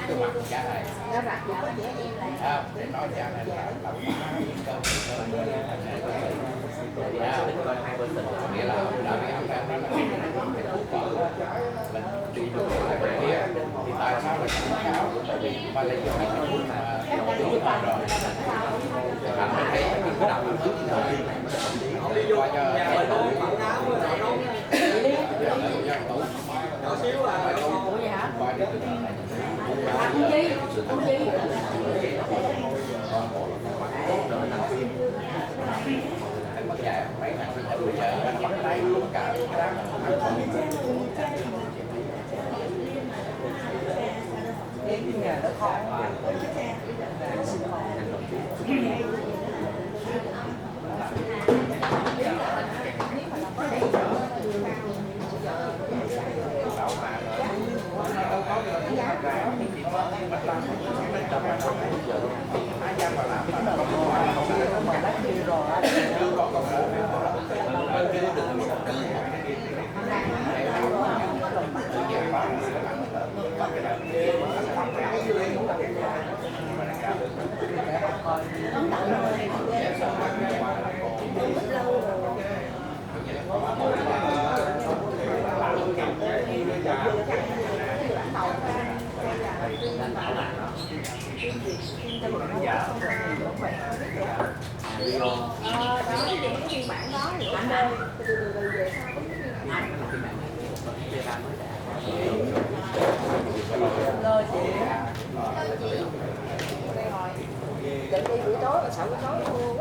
cái mặt cha này Nó rạch cho trẻ em lại. để nói cha này là nghĩa là đã bị ăn ra nó là cái thuốc vợ mình đi được lại bên kia thì tại sao mình không cáo tại vì ba lấy cho cái thuốc mà đúng rồi rồi anh thấy cái đậm nó hướng rồi qua cho cái tủ nhỏ xíu à qua đi từ mất dài mấy ngày bây giờ nó bắt tay luôn cả cái đám cái nhà nó khó Buổi tối là 6 buổi tối luôn.